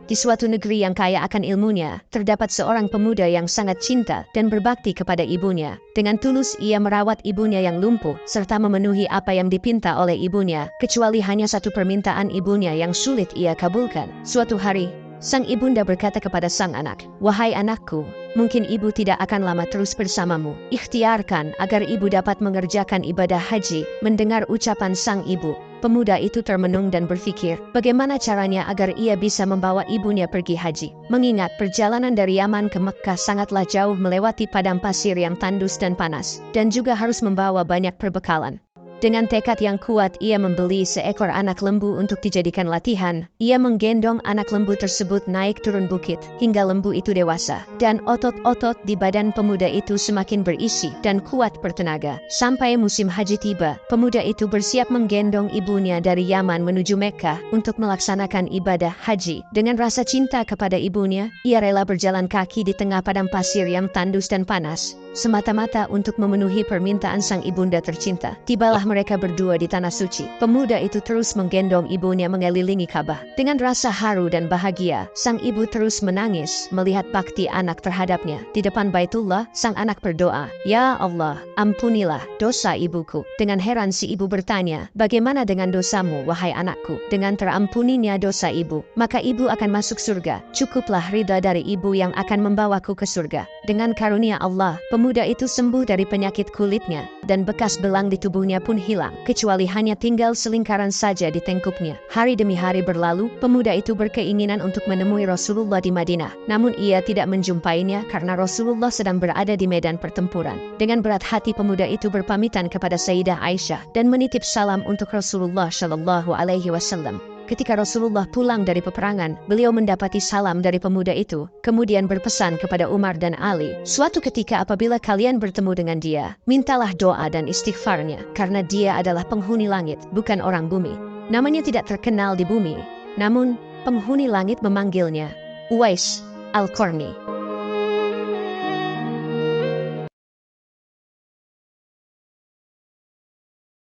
Di suatu negeri yang kaya akan ilmunya, terdapat seorang pemuda yang sangat cinta dan berbakti kepada ibunya. Dengan tulus ia merawat ibunya yang lumpuh, serta memenuhi apa yang dipinta oleh ibunya, kecuali hanya satu permintaan ibunya yang sulit ia kabulkan. Suatu hari, sang ibunda berkata kepada sang anak, "Wahai anakku, mungkin ibu tidak akan lama terus bersamamu. Ikhtiarkan agar ibu dapat mengerjakan ibadah haji." Mendengar ucapan sang ibu, pemuda itu termenung dan berpikir, bagaimana caranya agar ia bisa membawa ibunya pergi haji. Mengingat perjalanan dari Yaman ke Mekkah sangatlah jauh melewati padang pasir yang tandus dan panas, dan juga harus membawa banyak perbekalan. Dengan tekad yang kuat, ia membeli seekor anak lembu untuk dijadikan latihan. Ia menggendong anak lembu tersebut naik turun bukit, hingga lembu itu dewasa. Dan otot-otot di badan pemuda itu semakin berisi dan kuat bertenaga. Sampai musim haji tiba, pemuda itu bersiap menggendong ibunya dari Yaman menuju Mekkah untuk melaksanakan ibadah haji. Dengan rasa cinta kepada ibunya, ia rela berjalan kaki di tengah padang pasir yang tandus dan panas, semata-mata untuk memenuhi permintaan sang ibunda tercinta. Tibalah mereka berdua di tanah suci. Pemuda itu terus menggendong ibunya mengelilingi Ka'bah. Dengan rasa haru dan bahagia, sang ibu terus menangis melihat bakti anak terhadapnya. Di depan Baitullah, sang anak berdoa, "Ya Allah, ampunilah dosa ibuku." Dengan heran si ibu bertanya, "Bagaimana dengan dosamu, wahai anakku?" "Dengan terampuninya dosa ibu, maka ibu akan masuk surga. Cukuplah ridha dari ibu yang akan membawaku ke surga." Dengan karunia Allah, pemuda itu sembuh dari penyakit kulitnya, dan bekas belang di tubuhnya pun hilang, kecuali hanya tinggal selingkaran saja di tengkuknya. Hari demi hari berlalu, pemuda itu berkeinginan untuk menemui Rasulullah di Madinah. Namun ia tidak menjumpainya karena Rasulullah sedang berada di medan pertempuran. Dengan berat hati pemuda itu berpamitan kepada Sayyidah Aisyah dan menitip salam untuk Rasulullah Shallallahu Alaihi Wasallam. Ketika Rasulullah pulang dari peperangan, beliau mendapati salam dari pemuda itu, kemudian berpesan kepada Umar dan Ali, "Suatu ketika apabila kalian bertemu dengan dia, mintalah doa dan istighfarnya, karena dia adalah penghuni langit, bukan orang bumi. Namanya tidak terkenal di bumi, namun penghuni langit memanggilnya Uwais Al-Qarni."